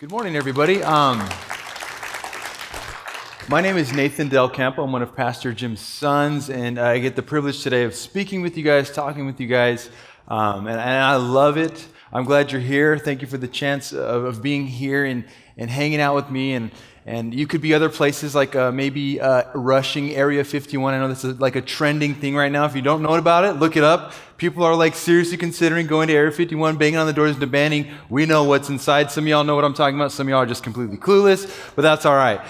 Good morning, everybody. My name is Nathan Del Campo. I'm one of Pastor Jim's sons, and I get the privilege today of speaking with you guys, talking with you guys, and I love it. I'm glad you're here. Thank you for the chance of being here and hanging out with me. And you could be other places, like maybe rushing Area 51. I know this is like a trending thing right now. If you don't know about it, look it up. People are like seriously considering going to Area 51, banging on the doors, demanding we know what's inside. Some of y'all know what I'm talking about. Some of y'all are just completely clueless, but that's all right.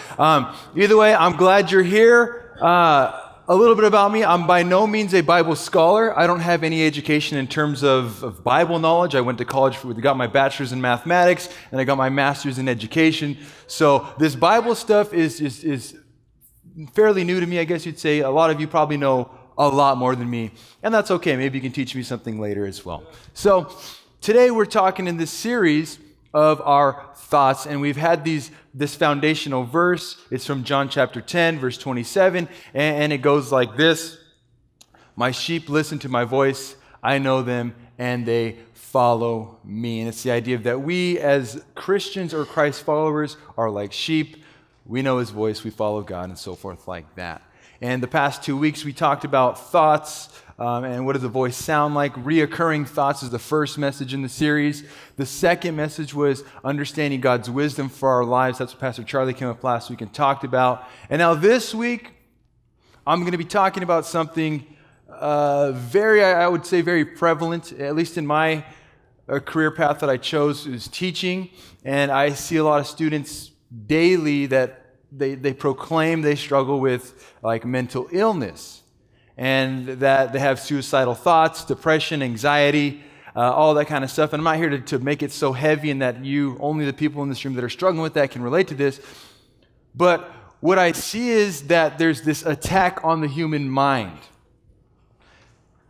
Either way, I'm glad you're here. A little bit about me. I'm by no means a Bible scholar. I don't have any education in terms of Bible knowledge. I went to college, got my bachelor's in mathematics, and I got my master's in education. So this Bible stuff is fairly new to me, I guess you'd say. A lot of you probably know a lot more than me, and that's okay. Maybe you can teach me something later as well. So today we're talking in this series of our thoughts, and we've had this foundational verse. It's from John chapter 10, verse 27, and it goes like this: "My sheep listen to my voice, I know them, and they follow me." And it's the idea that we as Christians or Christ followers are like sheep. We know his voice, we follow God, and so forth like that. And the past 2 weeks we talked about thoughts, and what does the voice sound like? Reoccurring thoughts is the first message in the series. The second message was understanding God's wisdom for our lives. That's what Pastor Charlie came up last week and talked about. And now this week, I'm going to be talking about something I would say very prevalent, at least in my career path that I chose, is teaching. And I see a lot of students daily that they proclaim they struggle with like mental illness, and that they have suicidal thoughts, depression, anxiety, all that kind of stuff. And I'm not here to make it so heavy and that only the people in this room that are struggling with that can relate to this. But what I see is that there's this attack on the human mind.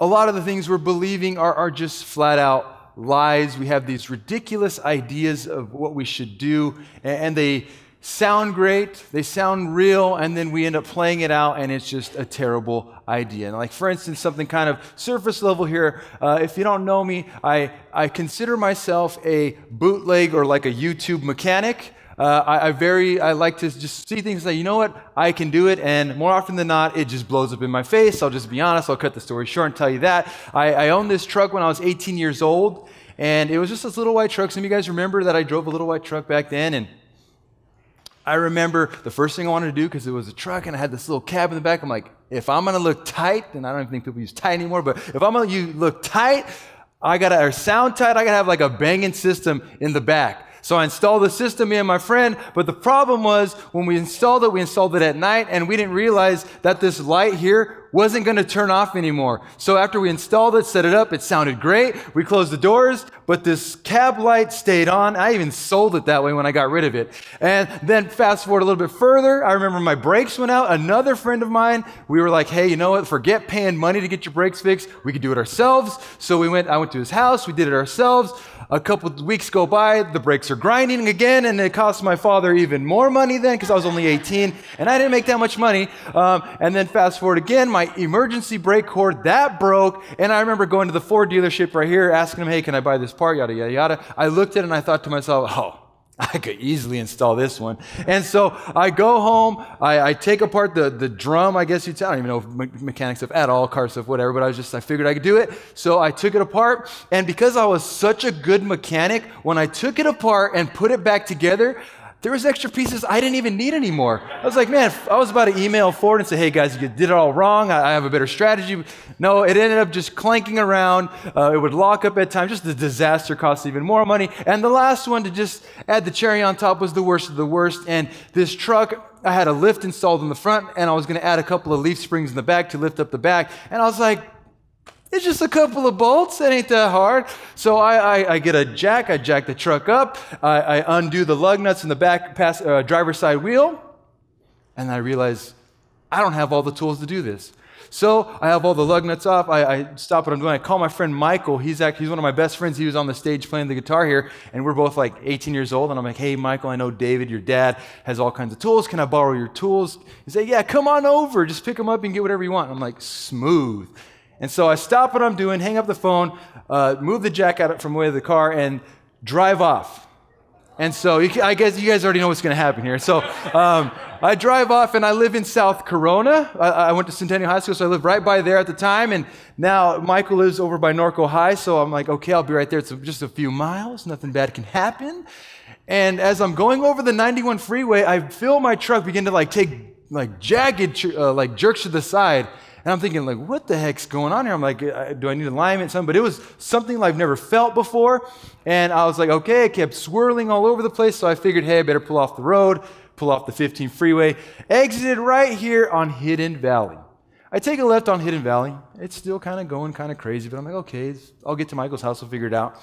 A lot of the things we're believing are just flat out lies. We have these ridiculous ideas of what we should do, and they sound great, they sound real, and then we end up playing it out, and it's just a terrible idea. And like, for instance, something kind of surface level here. If you don't know me, I consider myself a bootleg or like a YouTube mechanic. I like to just see things like, you know what, I can do it, and more often than not, it just blows up in my face. I'll just be honest, I'll cut the story short and tell you that. I owned this truck when I was 18 years old, and it was just this little white truck. Some of you guys remember that I drove a little white truck back then, and I remember the first thing I wanted to do, because it was a truck and I had this little cab in the back, I'm like, if I'm going to look tight, and I don't even think people use tight anymore, but if I'm going to look tight, or sound tight, I got to have like a banging system in the back. So I installed the system, me and my friend, but the problem was when we installed it at night, and we didn't realize that this light here wasn't going to turn off anymore. So after we installed it, set it up, it sounded great. We closed the doors, but this cab light stayed on. I even sold it that way when I got rid of it. And then fast forward a little bit further, I remember my brakes went out. Another friend of mine, we were like, hey, you know what? Forget paying money to get your brakes fixed. We could do it ourselves. So I went to his house. We did it ourselves. A couple of weeks go by, the brakes are grinding again, and it cost my father even more money then, because I was only 18, and I didn't make that much money. And then fast forward again, my emergency brake cord, that broke, and I remember going to the Ford dealership right here, asking them, hey, can I buy this part, yada, yada, yada. I looked at it, and I thought to myself, oh, I could easily install this one. And so I go home, I take apart the drum, I guess you'd say. I don't even know mechanic stuff at all, car stuff, whatever, but I figured I could do it. So I took it apart, and because I was such a good mechanic, when I took it apart and put it back together, there was extra pieces I didn't even need anymore. I was like, man, I was about to email Ford and say, hey guys, you did it all wrong. I have a better strategy. No, it ended up just clanking around. It would lock up at times. Just the disaster cost even more money. And the last one, to just add the cherry on top, was the worst of the worst. And this truck, I had a lift installed in the front, and I was going to add a couple of leaf springs in the back to lift up the back. And I was like, it's just a couple of bolts. It ain't that hard. So I get a jack. I jack the truck up. I undo the lug nuts in the back driver's side wheel. And I realize I don't have all the tools to do this. So I have all the lug nuts off. I stop what I'm doing. I call my friend Michael. He's one of my best friends. He was on the stage playing the guitar here. And we're both like 18 years old. And I'm like, hey, Michael, I know David, your dad, has all kinds of tools. Can I borrow your tools? He said, yeah, come on over. Just pick them up and get whatever you want. I'm like, smooth. And so I stop what I'm doing, hang up the phone, move the jack out from away to the car, and drive off. And so I guess you guys already know what's going to happen here. So I drive off, and I live in South Corona. I went to Centennial High School, so I lived right by there at the time. And now Michael lives over by Norco High, so I'm like, okay, I'll be right there. It's just a few miles. Nothing bad can happen. And as I'm going over the 91 freeway, I feel my truck begin to take jagged jerks to the side. And I'm thinking, what the heck's going on here? I'm like, do I need alignment, something? But it was something I've never felt before. And I was like, okay, it kept swirling all over the place. So I figured, hey, I better pull off the road, pull off the 15 freeway, exited right here on Hidden Valley. I take a left on Hidden Valley. It's still kind of going kind of crazy, but I'm like, okay, I'll get to Michael's house, I'll figure it out.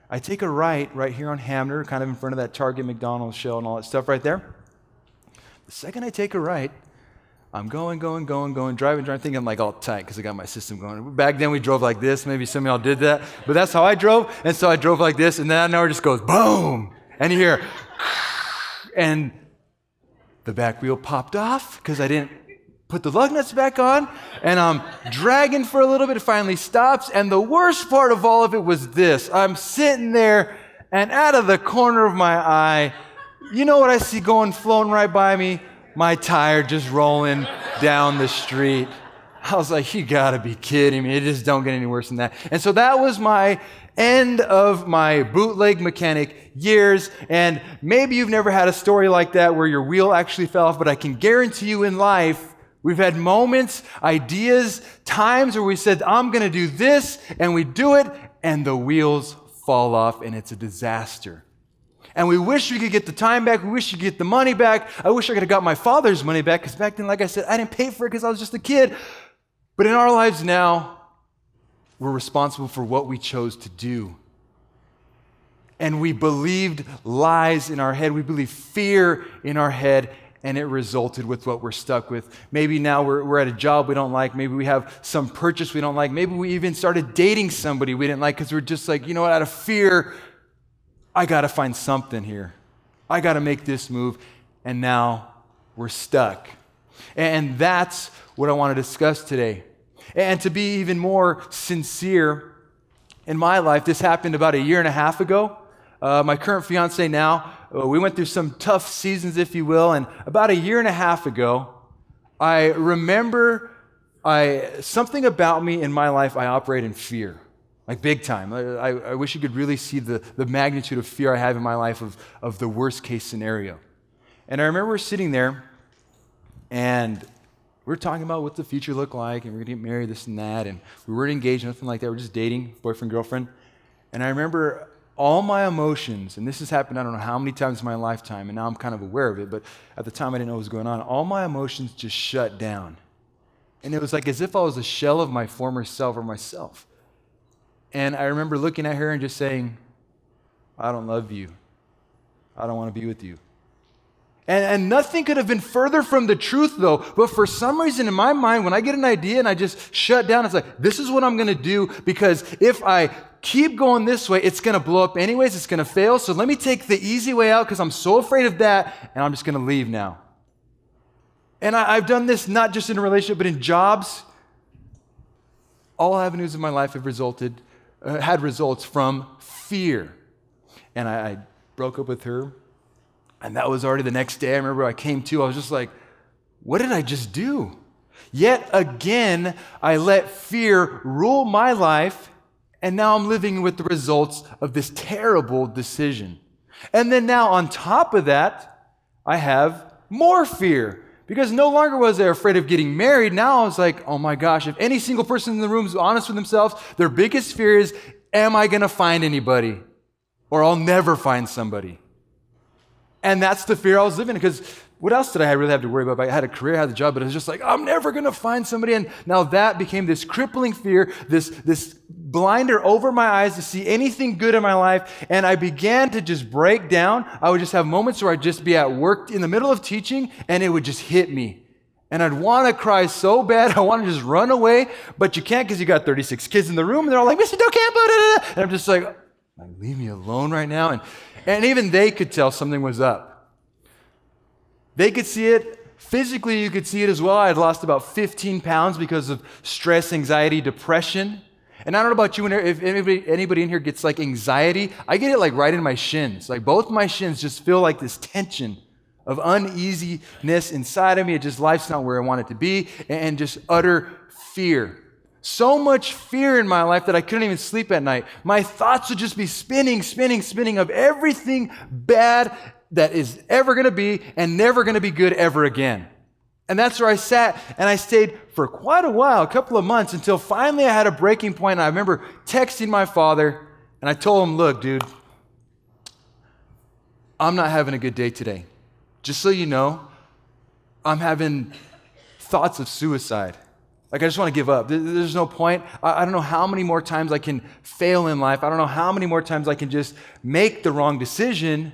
I take a right here on Hamner, kind of in front of that Target, McDonald's, Shell, and all that stuff right there. The second I take a right, I'm going, driving, thinking I'm all tight because I got my system going. Back then we drove like this. Maybe some of y'all did that. But that's how I drove. And so I drove like this, and then it just goes boom. And you hear, and the back wheel popped off because I didn't put the lug nuts back on. And I'm dragging for a little bit. It finally stops. And the worst part of all of it was this. I'm sitting there, and out of the corner of my eye, you know what I see flown right by me? My tire just rolling down the street. I was like, you gotta be kidding me. It just don't get any worse than that. And so that was my end of my bootleg mechanic years. And maybe you've never had a story like that where your wheel actually fell off, but I can guarantee you in life, we've had moments, ideas, times where we said, I'm gonna do this, and we do it, and the wheels fall off, and it's a disaster. And we wish we could get the time back. We wish we could get the money back. I wish I could have got my father's money back, because back then, like I said, I didn't pay for it because I was just a kid. But in our lives now, we're responsible for what we chose to do. And we believed lies in our head. We believed fear in our head, and it resulted with what we're stuck with. Maybe now we're at a job we don't like. Maybe we have some purchase we don't like. Maybe we even started dating somebody we didn't like because we're just like, out of fear, I got to find something here. I got to make this move. And now we're stuck. And that's what I want to discuss today. And to be even more sincere, in my life, this happened about 1.5 years ago. My current fiance now, we went through some tough seasons, if you will. And about 1.5 years ago, I remember something about me in my life, I operate in fear. Big time. I wish you could really see the magnitude of fear I have in my life of the worst case scenario. And I remember sitting there, and we were talking about what the future looked like, and we were going to get married, this and that, and we weren't engaged, nothing like that. We're just dating, boyfriend, girlfriend. And I remember all my emotions, and this has happened I don't know how many times in my lifetime, and now I'm kind of aware of it, but at the time I didn't know what was going on. All my emotions just shut down. And it was as if I was a shell of my former self or myself. And I remember looking at her and just saying, I don't love you. I don't want to be with you. And nothing could have been further from the truth, though. But for some reason in my mind, when I get an idea and I just shut down, it's like, this is what I'm going to do, because if I keep going this way, it's going to blow up anyways. It's going to fail. So let me take the easy way out because I'm so afraid of that, and I'm just going to leave now. And I've done this not just in a relationship, but in jobs. All avenues of my life have had results from fear. And I broke up with her, and that was already the next day. I remember I came to, I was just like, what did I just do? Yet again, I let fear rule my life, and now I'm living with the results of this terrible decision. And then now on top of that, I have more fear. Because no longer was I afraid of getting married. Now I was like, oh my gosh, if any single person in the room is honest with themselves, their biggest fear is, am I going to find anybody? Or I'll never find somebody. And that's the fear I was living in, because what else did I really have to worry about? I had a career, I had a job, but it was just like, I'm never going to find somebody. And now that became this crippling fear, this blinder over my eyes to see anything good in my life. And I began to just break down. I would just have moments where I'd just be at work in the middle of teaching, and it would just hit me. And I'd want to cry so bad. I want to just run away, but you can't because you got 36 kids in the room, and they're all like, Mr. Del Campo, da, da, da. And I'm just like, leave me alone right now. And even they could tell something was up. They could see it. Physically, you could see it as well. I had lost about 15 pounds because of stress, anxiety, depression. And I don't know about you, if anybody in here gets like anxiety, I get it like right in my shins. Like both my shins just feel like this tension of uneasiness inside of me. Life's not where I want it to be, and just utter fear. So much fear in my life that I couldn't even sleep at night. My thoughts would just be spinning of everything bad that is ever going to be and never going to be good ever again. And that's where I sat, and I stayed for quite a while, a couple of months, until finally I had a breaking point. And I remember texting my father, and I told him, look, dude, I'm not having a good day today. Just so you know, I'm having thoughts of suicide. Like, I just want to give up. There's no point. I don't know how many more times I can fail in life. I don't know how many more times I can just make the wrong decision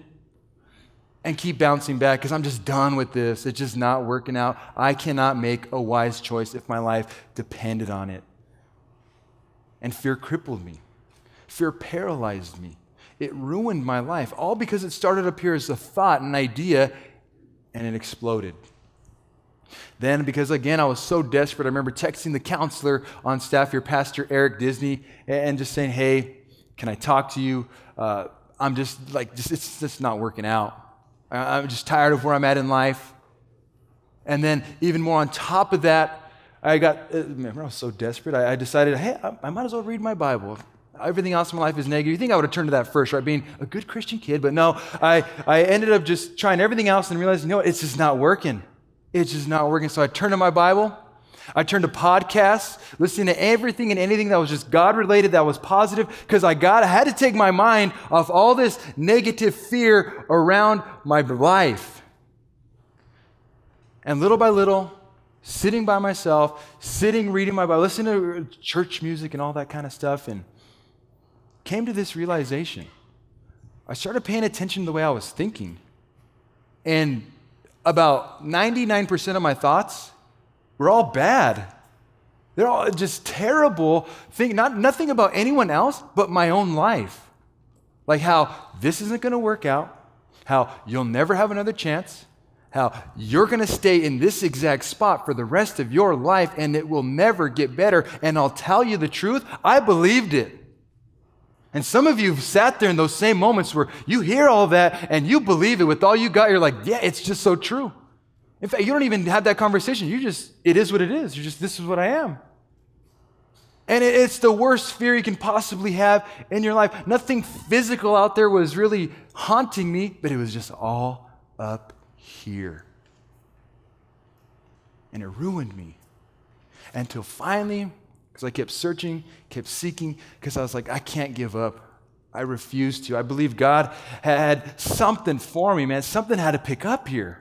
and keep bouncing back, because I'm just done with this. It's just not working out. I cannot make a wise choice if my life depended on it. And fear crippled me. Fear paralyzed me. It ruined my life, all because it started up here as a thought, an idea, and it exploded. Then, because again, I was so desperate, I remember texting the counselor on staff here, Pastor Eric Disney, and just saying, hey, can I talk to you? I'm it's just not working out. I'm just tired of where I'm at in life. And then even more on top of that, I was so desperate, I decided, hey, I might as well read my Bible. Everything else in my life is negative. You think I would have turned to that first, right? Being a good Christian kid, but no, I ended up just trying everything else and realizing, it's just not working. It's just not working. So I turned to my Bible. I turned to podcasts, listening to everything and anything that was just God-related, that was positive, because I had to take my mind off all this negative fear around my life. And little by little, sitting by myself, reading my Bible, listening to church music and all that kind of stuff, and came to this realization. I started paying attention to the way I was thinking. And about 99% of my thoughts were all bad. They're all just terrible things, nothing about anyone else but my own life. Like how this isn't going to work out, how you'll never have another chance, how you're going to stay in this exact spot for the rest of your life and it will never get better. And I'll tell you the truth, I believed it. And some of you have sat there in those same moments where you hear all that and you believe it with all you got. You're like, yeah, it's just so true. In fact, you don't even have that conversation. It is what it is. This is what I am. And it's the worst fear you can possibly have in your life. Nothing physical out there was really haunting me, but it was just all up here. And it ruined me. Until finally, because I kept searching, kept seeking, because I was like, I can't give up. I refuse to. I believe God had something for me, man. Something had to pick up here.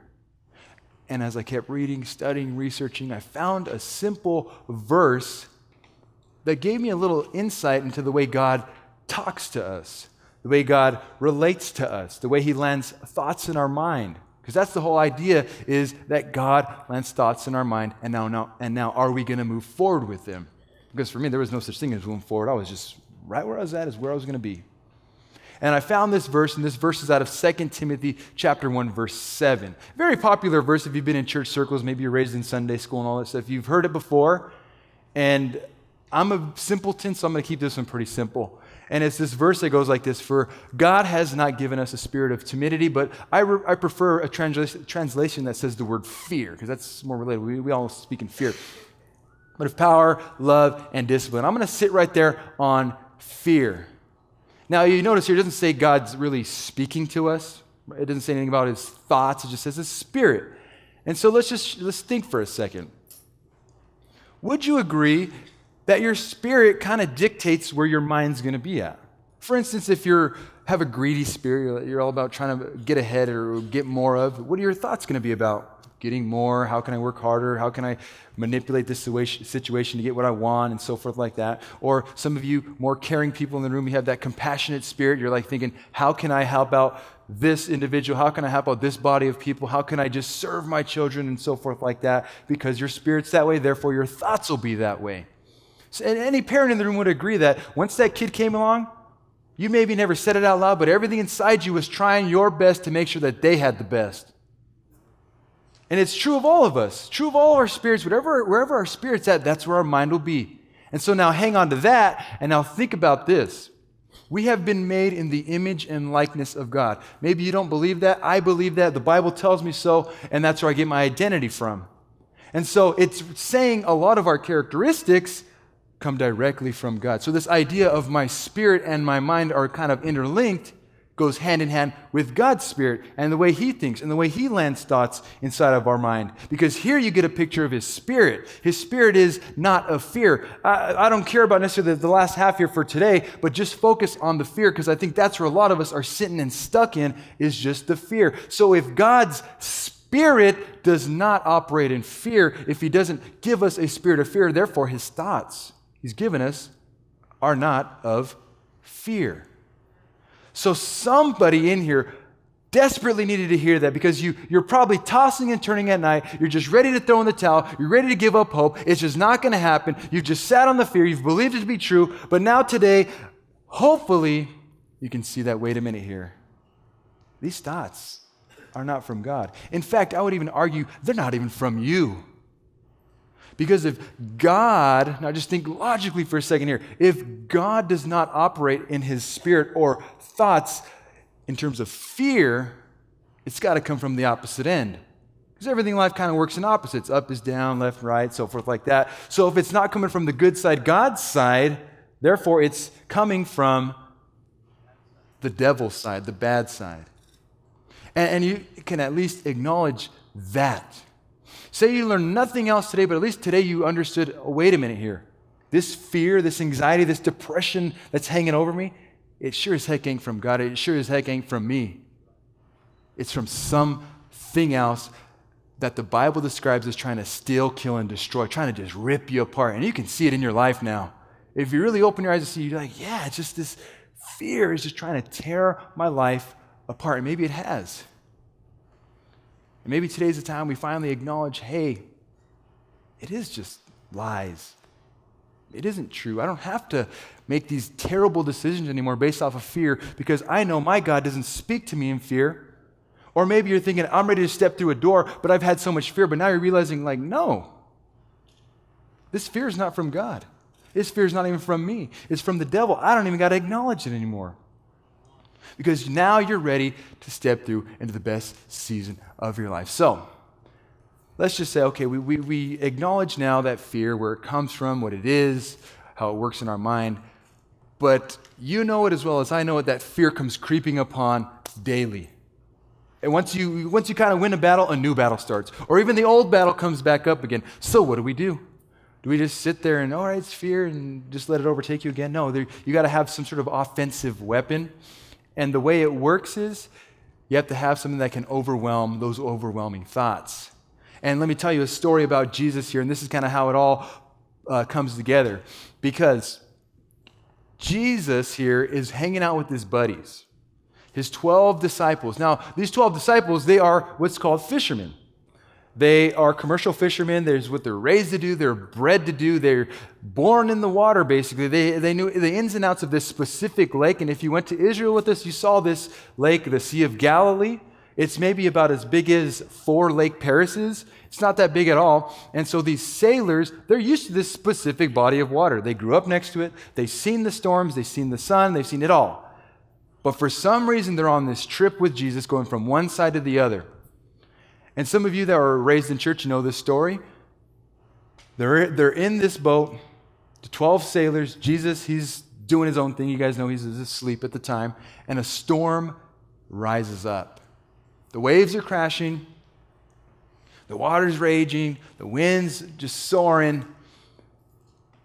And as I kept reading, studying, researching, I found a simple verse that gave me a little insight into the way God talks to us, the way God relates to us, the way He lands thoughts in our mind. Because that's the whole idea, is that God lands thoughts in our mind, and now are we going to move forward with them? Because for me, there was no such thing as moving forward. I was just right where I was at is where I was going to be. And I found this verse, and this verse is out of 2 Timothy chapter 1, verse 7. Very popular verse if you've been in church circles, maybe you're raised in Sunday school and all that stuff. You've heard it before, and I'm a simpleton, so I'm going to keep this one pretty simple. And it's this verse that goes like this: for God has not given us a spirit of timidity, but I prefer a translation that says the word fear, because that's more related. We all speak in fear. But of power, love, and discipline. I'm going to sit right there on fear. Now, you notice here, it doesn't say God's really speaking to us. It doesn't say anything about His thoughts. It just says His Spirit. And so let's think for a second. Would you agree that your spirit kind of dictates where your mind's going to be at? For instance, if you have a greedy spirit, you're all about trying to get ahead or get more of, what are your thoughts going to be about? Getting more, how can I work harder? How can I manipulate this situation to get what I want, and so forth like that? Or some of you more caring people in the room, you have that compassionate spirit. You're like thinking, how can I help out this individual? How can I help out this body of people? How can I just serve my children, and so forth like that? Because your spirit's that way, therefore your thoughts will be that way. So, and any parent in the room would agree that once that kid came along, you maybe never said it out loud, but everything inside you was trying your best to make sure that they had the best. And it's true of all of us, true of all our spirits. Wherever our spirit's at, that's where our mind will be. And so now hang on to that, and now think about this. We have been made in the image and likeness of God. Maybe you don't believe that. I believe that. The Bible tells me so, and that's where I get my identity from. And so it's saying a lot of our characteristics come directly from God. So this idea of my spirit and my mind are kind of interlinked goes hand in hand with God's spirit and the way he thinks and the way he lands thoughts inside of our mind. Because here you get a picture of his spirit. His spirit is not of fear. I don't care about necessarily the last half here for today, but just focus on the fear, because I think that's where a lot of us are sitting and stuck in, is just the fear. So if God's spirit does not operate in fear, if he doesn't give us a spirit of fear, therefore his thoughts he's given us are not of fear. So somebody in here desperately needed to hear that, because you're probably tossing and turning at night. You're just ready to throw in the towel. You're ready to give up hope. It's just not going to happen. You've just sat on the fear. You've believed it to be true. But now today, hopefully, you can see that, wait a minute here. These thoughts are not from God. In fact, I would even argue they're not even from you. Because if God, now just think logically for a second here, if God does not operate in his spirit or thoughts in terms of fear, it's got to come from the opposite end. Because everything in life kind of works in opposites. Up is down, left, right, so forth like that. So if it's not coming from the good side, God's side, therefore it's coming from the devil's side, the bad side. And you can at least acknowledge that. Say you learned nothing else today, but at least today you understood, oh, wait a minute here. This fear, this anxiety, this depression that's hanging over me, it sure as heck ain't from God. It sure as heck ain't from me. It's from something else that the Bible describes as trying to steal, kill, and destroy, trying to just rip you apart. And you can see it in your life now. If you really open your eyes to see, you're like, yeah, it's just this fear is just trying to tear my life apart. And maybe it has. And maybe today's the time we finally acknowledge, hey, it is just lies. It isn't true. I don't have to make these terrible decisions anymore based off of fear, because I know my God doesn't speak to me in fear. Or maybe you're thinking, I'm ready to step through a door, but I've had so much fear. But now you're realizing, like, no, this fear is not from God. This fear is not even from me. It's from the devil. I don't even got to acknowledge it anymore. Because now you're ready to step through into the best season of your life. So, let's just say, okay, we acknowledge now that fear, where it comes from, what it is, how it works in our mind. But you know it as well as I know it, that fear comes creeping upon daily. And once you kind of win a battle, a new battle starts. Or even the old battle comes back up again. So what do? Do we just sit there and, all right, it's fear, and just let it overtake you again? No, you got to have some sort of offensive weapon. And the way it works is you have to have something that can overwhelm those overwhelming thoughts. And let me tell you a story about Jesus here, and this is kind of how it all comes together. Because Jesus here is hanging out with his buddies, his 12 disciples. Now, these 12 disciples, they are what's called fishermen. They are commercial fishermen. There's what they're raised to do. They're bred to do. They're born in the water, basically. They knew the ins and outs of this specific lake. And if you went to Israel with us, you saw this lake, the Sea of Galilee. It's maybe about as big as 4 Lake Parises. It's not that big at all. And so these sailors, they're used to this specific body of water. They grew up next to it. They've seen the storms. They've seen the sun. They've seen it all. But for some reason, they're on this trip with Jesus, going from one side to the other. And some of you that were raised in church, you know this story. They're in this boat, the 12 sailors. Jesus, he's doing his own thing. You guys know he's asleep at the time. And a storm rises up. The waves are crashing. The water's raging. The wind's just soaring.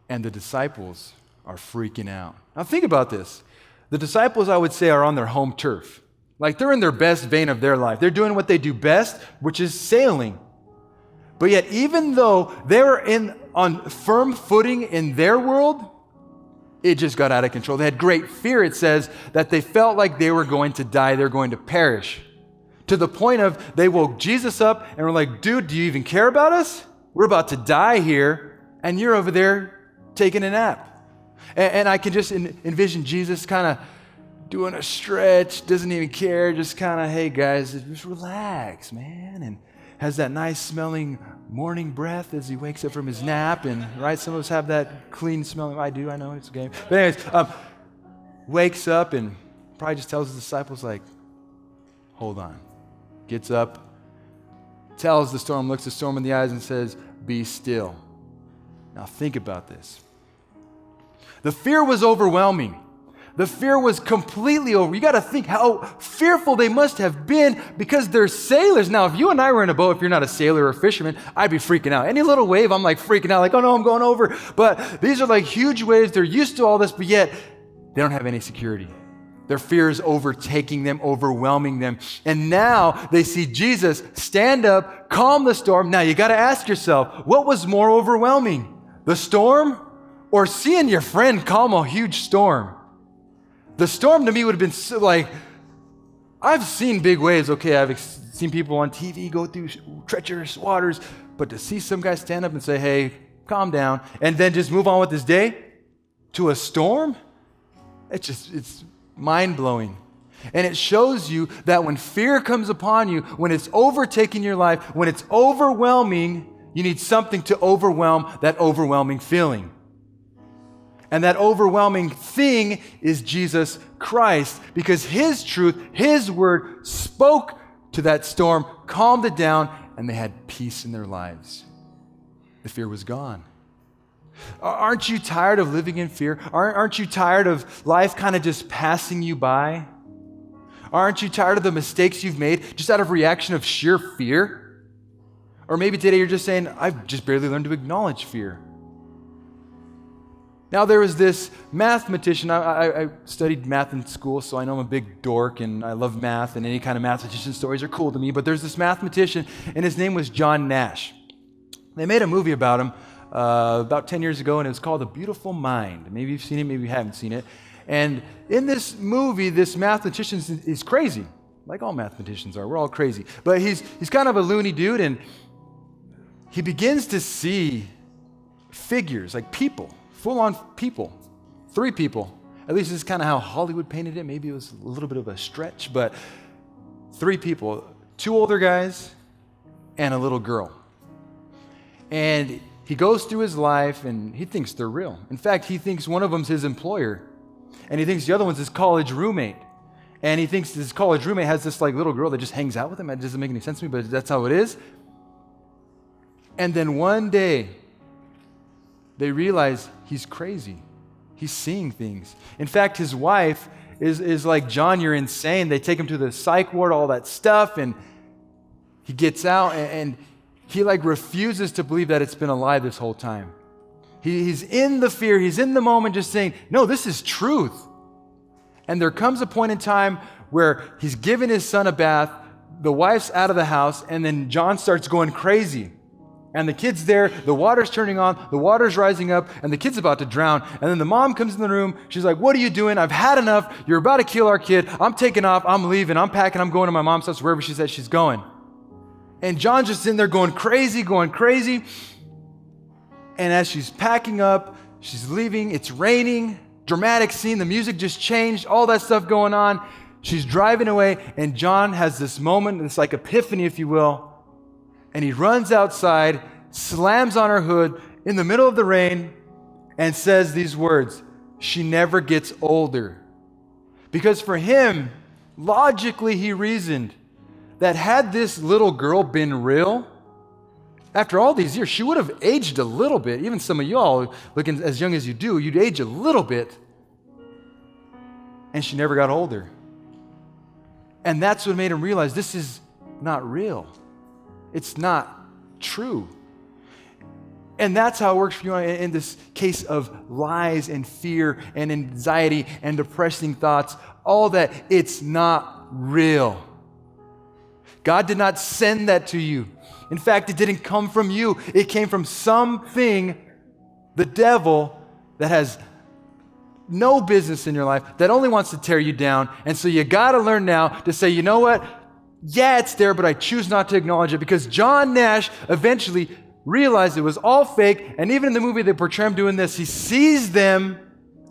And the disciples are freaking out. Now think about this. The disciples, I would say, are on their home turf. Like, they're in their best vein of their life. They're doing what they do best, which is sailing. But yet, even though they were on firm footing in their world, it just got out of control. They had great fear, it says, that they felt like they were going to die, they're going to perish. To the point of, they woke Jesus up and were like, dude, do you even care about us? We're about to die here, and you're over there taking a nap. And I can just envision Jesus kind of doing a stretch, doesn't even care, just kind of, hey guys, just relax, man. And has that nice smelling morning breath as he wakes up from his nap, and right, some of us have that clean smelling. I do, I know, it's okay. But anyways, wakes up and probably just tells his disciples, like, hold on. Gets up, tells the storm, looks the storm in the eyes and says, be still. Now think about this. The fear was overwhelming. The fear was completely over. You got to think how fearful they must have been because they're sailors. Now, if you and I were in a boat, if you're not a sailor or a fisherman, I'd be freaking out. Any little wave, I'm like freaking out, like, oh no, I'm going over. But these are like huge waves. They're used to all this, but yet they don't have any security. Their fear is overtaking them, overwhelming them. And now they see Jesus stand up, calm the storm. Now you got to ask yourself, what was more overwhelming? The storm or seeing your friend calm a huge storm? The storm to me would have been so, like, I've seen big waves. Okay, I've seen people on TV go through treacherous waters, but to see some guy stand up and say, hey, calm down, and then just move on with his day to a storm, it's mind-blowing. And it shows you that when fear comes upon you, when it's overtaking your life, when it's overwhelming, you need something to overwhelm that overwhelming feeling. And that overwhelming thing is Jesus Christ, because his truth, his word spoke to that storm, calmed it down, and they had peace in their lives. The fear was gone. Aren't you tired of living in fear? Aren't you tired of life kind of just passing you by? Aren't you tired of the mistakes you've made just out of reaction of sheer fear? Or maybe today you're just saying, I've just barely learned to acknowledge fear. Now, there was this mathematician. I studied math in school, so I know I'm a big dork, and I love math, and any kind of mathematician stories are cool to me. But there's this mathematician, and his name was John Nash. They made a movie about him about 10 years ago, and it was called A Beautiful Mind. Maybe you've seen it, maybe you haven't seen it. And in this movie, this mathematician is crazy, like all mathematicians are. We're all crazy. But he's kind of a loony dude, and he begins to see figures, like people, full-on people, 3 people. At least this is kind of how Hollywood painted it. Maybe it was a little bit of a stretch, but 3 people, 2 older guys and a little girl. And he goes through his life and he thinks they're real. In fact, he thinks one of them's his employer, and he thinks the other one's his college roommate. And he thinks his college roommate has this like little girl that just hangs out with him. It doesn't make any sense to me, but that's how it is. And then one day, they realize he's crazy. He's seeing things. In fact, his wife is like, John, you're insane. They take him to the psych ward, all that stuff, and he gets out, and he like refuses to believe that it's been a lie this whole time. He's in the fear. He's in the moment just saying, no, this is truth. And there comes a point in time where he's giving his son a bath, the wife's out of the house, and then John starts going crazy. And the kid's there, the water's turning on, the water's rising up, and the kid's about to drown. And then the mom comes in the room, she's like, what are you doing? I've had enough. You're about to kill our kid. I'm taking off, I'm leaving, I'm packing, I'm going to my mom's house, wherever she says she's going. And John's just in there going crazy. And as she's packing up, she's leaving, it's raining, dramatic scene, the music just changed, all that stuff going on. She's driving away, and John has this moment, this like epiphany, if you will, and he runs outside, slams on her hood in the middle of the rain, and says these words, she never gets older. Because for him, logically he reasoned that had this little girl been real, after all these years, she would have aged a little bit. Even some of y'all, looking as young as you do, you'd age a little bit. And she never got older. And that's what made him realize this is not real. It's not true. And that's how it works for you in this case of lies and fear and anxiety and depressing thoughts, all that. It's not real. God did not send that to you. In fact, it didn't come from you. It came from something, the devil, that has no business in your life, that only wants to tear you down. And so you got to learn now to say, you know what? Yeah, it's there, but I choose not to acknowledge it, because John Nash eventually realized it was all fake. And even in the movie, they portray him doing this. He sees them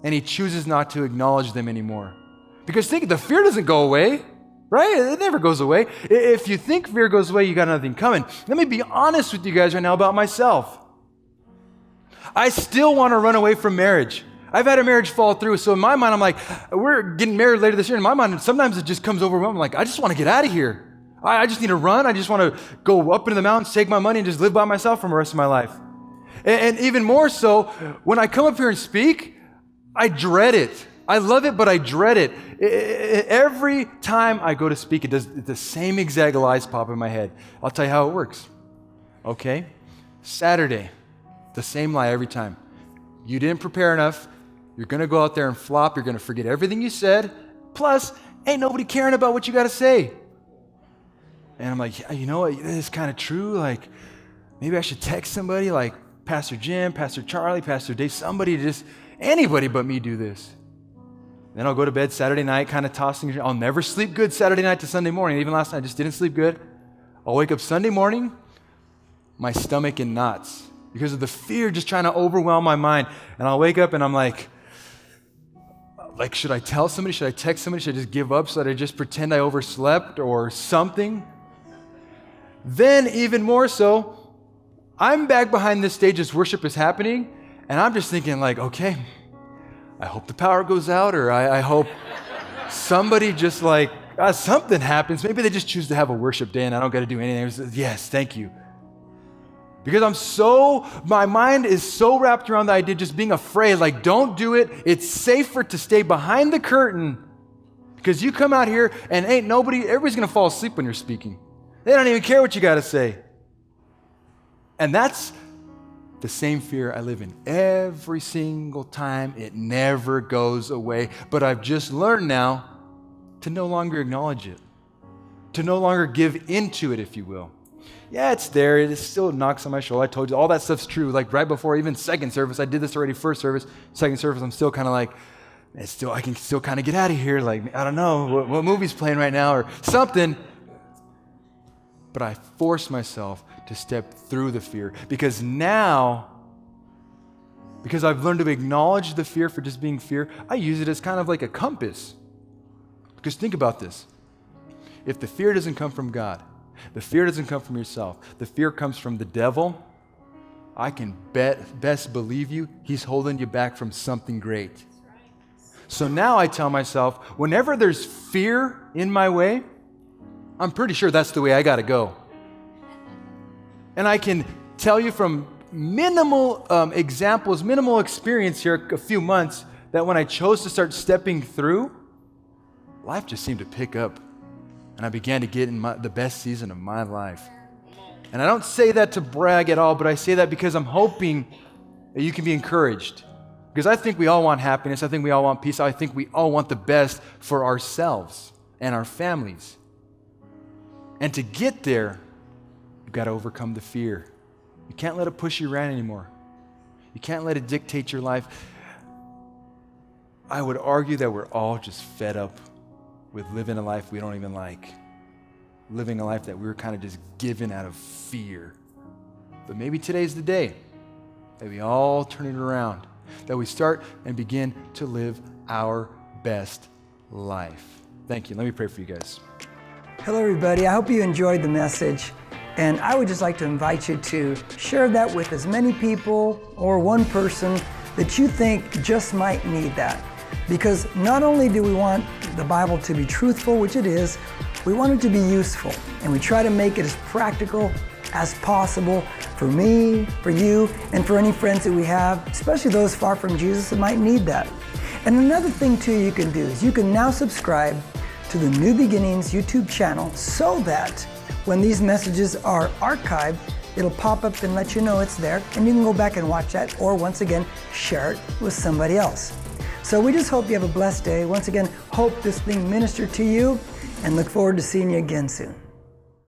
and he chooses not to acknowledge them anymore. Because think, the fear doesn't go away, right? It never goes away. If you think fear goes away, you got nothing coming. Let me be honest with you guys right now about myself. I still want to run away from marriage. I've had a marriage fall through, so in my mind, I'm like, we're getting married later this year. In my mind, sometimes it just comes overwhelming. I'm like, I just want to get out of here. I just need to run. I just want to go up into the mountains, take my money, and just live by myself for the rest of my life. And even more so, when I come up here and speak, I dread it. I love it, but I dread it. Every time I go to speak, the same exact lies pop in my head. I'll tell you how it works. Okay? Saturday, the same lie every time. You didn't prepare enough. You're going to go out there and flop. You're going to forget everything you said. Plus, ain't nobody caring about what you got to say. And I'm like, you know what? This is kind of true. Like, maybe I should text somebody like Pastor Jim, Pastor Charlie, Pastor Dave, somebody, just anybody but me do this. Then I'll go to bed Saturday night, kind of tossing. I'll never sleep good Saturday night to Sunday morning. Even last night, I just didn't sleep good. I'll wake up Sunday morning, my stomach in knots because of the fear just trying to overwhelm my mind. And I'll wake up and I'm like, should I tell somebody? Should I text somebody? Should I just give up so that I just pretend I overslept or something? Then even more so, I'm back behind this stage as worship is happening, and I'm just thinking like, okay, I hope the power goes out, or I hope somebody just like, something happens. Maybe they just choose to have a worship day and I don't got to do anything. Yes, thank you. Because my mind is so wrapped around the idea of just being afraid, like don't do it. It's safer to stay behind the curtain because you come out here and everybody's going to fall asleep when you're speaking. They don't even care what you got to say. And that's the same fear I live in every single time. It never goes away. But I've just learned now to no longer acknowledge it, to no longer give into it, if you will. Yeah, it's there. It still knocks on my shoulder. I told you, all that stuff's true. Like right before even second service, I did this already first service. Second service, I'm still kind of like, I can still kind of get out of here. Like, I don't know, what movie's playing right now or something. But I force myself to step through the fear because I've learned to acknowledge the fear for just being fear, I use it as kind of like a compass. Because think about this. If the fear doesn't come from God, the fear doesn't come from yourself, the fear comes from the devil, I can best believe you, he's holding you back from something great. So now I tell myself, whenever there's fear in my way, I'm pretty sure that's the way I got to go. And I can tell you from minimal examples, minimal experience here, a few months, that when I chose to start stepping through, life just seemed to pick up. And I began to get in the best season of my life. And I don't say that to brag at all, but I say that because I'm hoping that you can be encouraged. Because I think we all want happiness. I think we all want peace. I think we all want the best for ourselves and our families. And to get there, you've got to overcome the fear. You can't let it push you around anymore. You can't let it dictate your life. I would argue that we're all just fed up with living a life we don't even like. Living a life that we were kind of just given out of fear. But maybe today's the day that we all turn it around, that we start and begin to live our best life. Thank you. Let me pray for you guys. Hello, everybody. I hope you enjoyed the message. And I would just like to invite you to share that with as many people or one person that you think just might need that. Because not only do we want the Bible to be truthful, which it is, we want it to be useful. And we try to make it as practical as possible for me, for you, and for any friends that we have, especially those far from Jesus that might need that. And another thing too you can do is you can now subscribe to the New Beginnings YouTube channel so that when these messages are archived, it'll pop up and let you know it's there, and you can go back and watch that, or once again, share it with somebody else. So we just hope you have a blessed day. Once again, hope this thing ministered to you, and look forward to seeing you again soon.